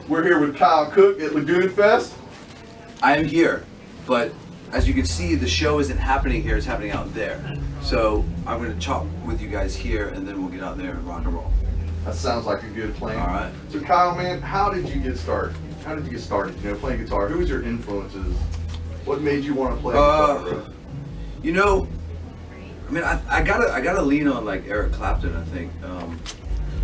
We're here with Kyle Cook at Lagoon Fest. I am here, but as you can see, the show isn't happening here, it's happening out there. So I'm going to talk with you guys here, and then we'll get out there and rock and roll. That sounds like a good plan. All right. So Kyle, man, how did you get started? Playing guitar? Who was your influences? What made you want to play guitar, bro? You know, I mean, I gotta lean on like Eric Clapton, I think,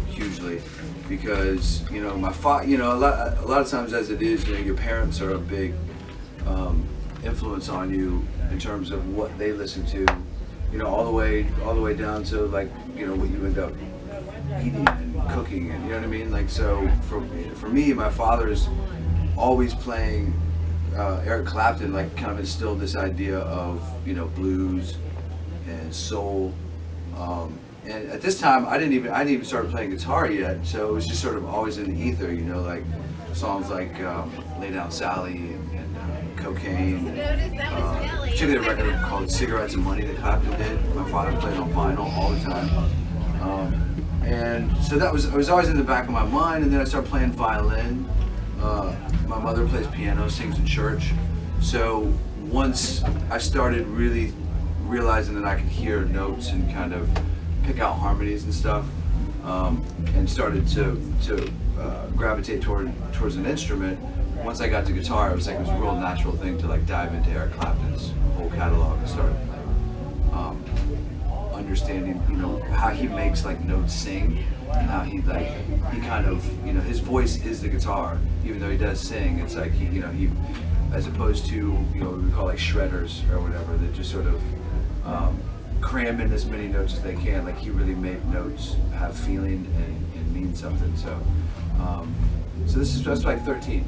hugely, because a lot of times as it is, your parents are a big influence on you in terms of what they listen to, all the way down to like what you end up eating and cooking, and you know what I mean. Like, so for me, my father's always playing Eric Clapton, like kind of instilled this idea of blues and soul. And at this time, I didn't even start playing guitar yet, so it was just sort of always in the ether, like songs like Lay Down Sally and Cocaine, particularly a record called Cigarettes and Money that Clapton did. My father played on vinyl all the time. And so it was always in the back of my mind, and then I started playing violin. My mother plays piano, sings in church. So once I started really realizing that I could hear notes and kind of pick out harmonies and stuff, and started to gravitate towards an instrument. Once I got to guitar, it was a real natural thing to like dive into Eric Clapton's whole catalog and start understanding, how he makes like notes sing, and how he kind of, his voice is the guitar, even though he does sing. It's like he as opposed to what we call like shredders or whatever, that just sort of cram in as many notes as they can. Like, he really made notes have feeling and mean something. So that's like 13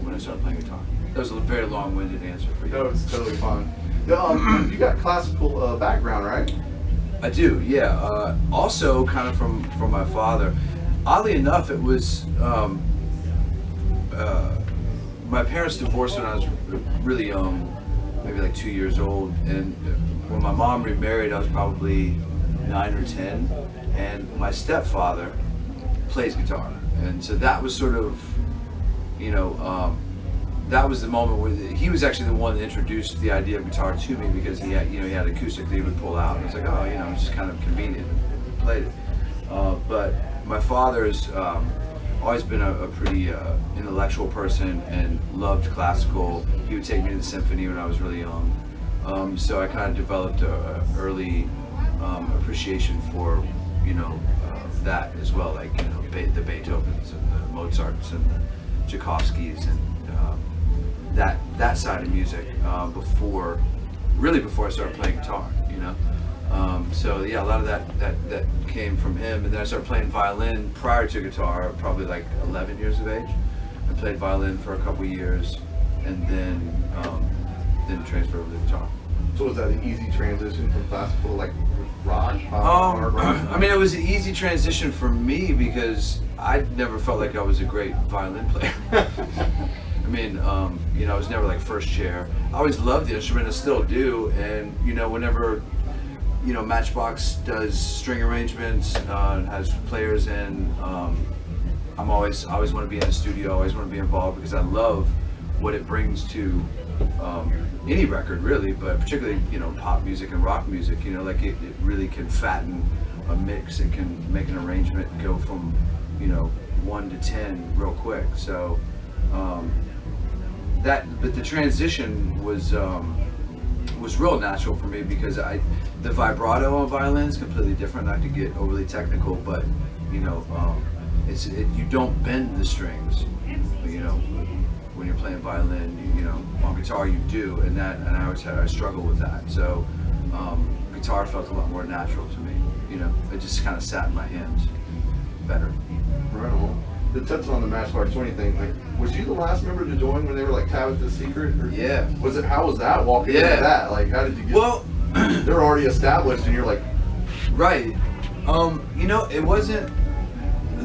when I started playing guitar. That was a very long-winded answer for you. No, it's totally fine. You got classical background, right? I do, yeah. Also, kind of from my father. Oddly enough, it was my parents divorced when I was really young, maybe like 2 years old, and when my mom remarried, I was probably 9 or 10, and my stepfather plays guitar, and so that was sort of, that was the moment where he was actually the one that introduced the idea of guitar to me, because he had, he had acoustic that he would pull out, and it's like, oh, it's just kind of convenient, and played it. But my father's always been a pretty intellectual person and loved classical. He would take me to the symphony when I was really young. So I kind of developed a early appreciation for, that as well, like, the Beethovens and the Mozarts and the Tchaikovskys and that side of music before I started playing guitar, So yeah, a lot of that came from him, and then I started playing violin prior to guitar, probably like 11 years of age. I played violin for a couple years, and then transferred over to guitar. So was that an easy transition from classical, like rock, hard rock? I mean, it was an easy transition for me because I never felt like I was a great violin player. I mean, I was never like first chair. I always loved the instrument, I still do, and whenever Matchbox does string arrangements, has players in, I always want to be in the studio, I always want to be involved, because I love what it brings to any record really, but particularly pop music and rock music. Like it really can fatten a mix and can make an arrangement go from 1 to 10 real quick. So but the transition was real natural for me, because the vibrato on violin is completely different. Not to get overly technical, but you don't bend the strings, when you're playing violin. On guitar you do, and I struggle with that. So guitar felt a lot more natural to me. It just kind of sat in my hands better. Right on. To touch on the Matchbox 20 thing, like, was you the last member to join when they were like Tabitha the Secret? Or yeah. How was that walking into that? Like, how did you get? Well, they're already established, and you're like, right. It wasn't.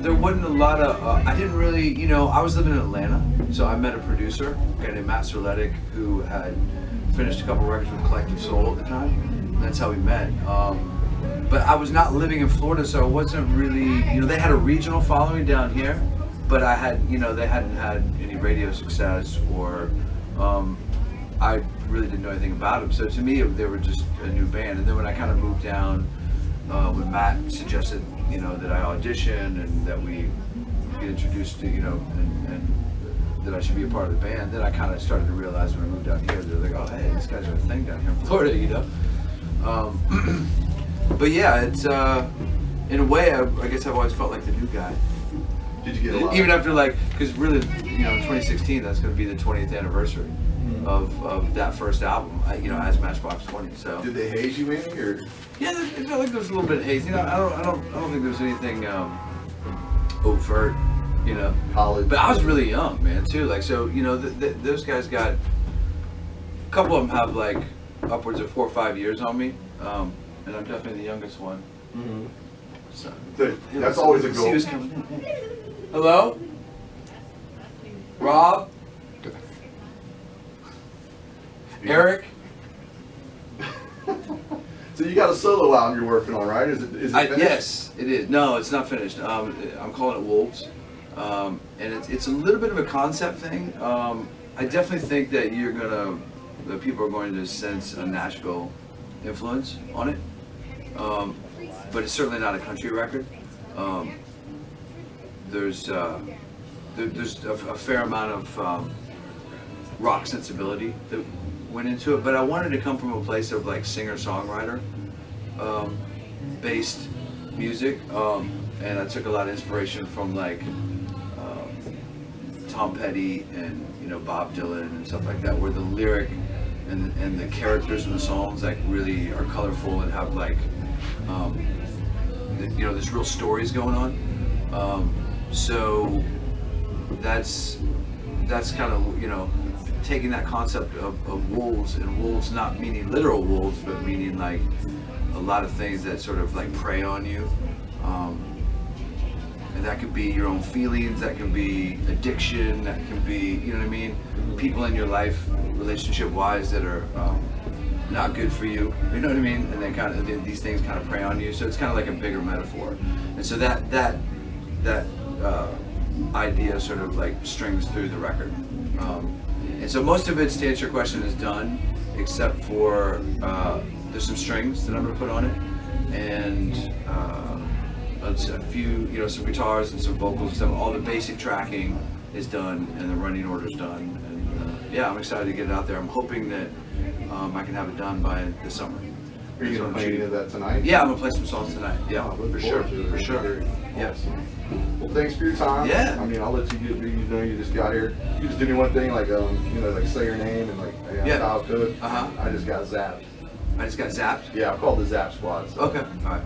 There wasn't a lot of. I didn't really. I was living in Atlanta, so I met a producer, a guy named Matt Serletic, who had finished a couple records with Collective Soul at the time. And that's how we met. But I was not living in Florida, so I wasn't really. They had a regional following down here, but I had, you know, they hadn't had any radio success, or I really didn't know anything about them. So to me, they were just a new band. And then when I kind of moved down, when Matt suggested, you know, that I audition and that we get introduced to, you know, and that I should be a part of the band, then I kind of started to realize when I moved down here, they're like, oh, hey, these guys are a thing down here in Florida, you know. But yeah, it's in a way, I guess I've always felt like the new guy. Did you get a lot? Even after, like, because really, you know, in 2016, that's going to be the 20th anniversary of that first album, you know, as Matchbox 20. So Did they haze you any, or? yeah, I felt like there was a little bit of haze. You know, I don't think there was anything overt, you know. College. But I was really young, man, too. Like, so, you know, those guys got, a couple of them have like upwards of 4 or 5 years on me, and I'm definitely the youngest one. Mm-hmm. So That's always a let's see goal. who's coming in. Hello, Rob, Eric. So you got a solo album you're working on, right? Is it finished? Yes, it is. No, it's not finished. I'm calling it Wolves, and it's a little bit of a concept thing. I definitely think that that people are going to sense a Nashville influence on it, but it's certainly not a country record. There's a fair amount of rock sensibility that went into it, but I wanted to come from a place of like singer-songwriter based music, and I took a lot of inspiration from like Tom Petty and, you know, Bob Dylan and stuff like that, where the lyric and the characters in the songs like really are colorful and have like you know, there's real stories going on. So that's kind of, you know, taking that concept of wolves, and wolves not meaning literal wolves, but meaning like a lot of things that sort of like prey on you. And that could be your own feelings, that can be addiction, that can be, you know what I mean, people in your life, relationship-wise, that are not good for you, you know what I mean? And they kind of, these things kind of prey on you. So it's kind of like a bigger metaphor. And so that idea sort of like strings through the record. And so most of it, to answer your question, is done, except for there's some strings that I'm going to put on it, and a few, you know, some guitars and some vocals and stuff. All the basic tracking is done, and the running order's done. And yeah, I'm excited to get it out there. I'm hoping that I can have it done by this summer. Are you going to play any of that tonight? Yeah, I'm going to play some songs tonight. Yeah, Oh, look for sure, forward to it. for sure. Yeah. Awesome. Well, thanks for your time. Yeah. I mean, I'll let you get, you know, you just got here. You just do me one thing, like, you know, like say your name and like, hey, I'm Yeah. Kyle Cook. Uh-huh. I just got zapped. I just got zapped. Yeah, I'm called the Zap Squad. So. Okay, all right.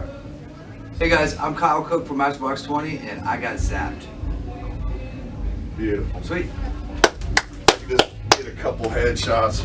Hey guys, I'm Kyle Cook from Matchbox 20, and I got zapped. Beautiful. Sweet. Just get a couple headshots.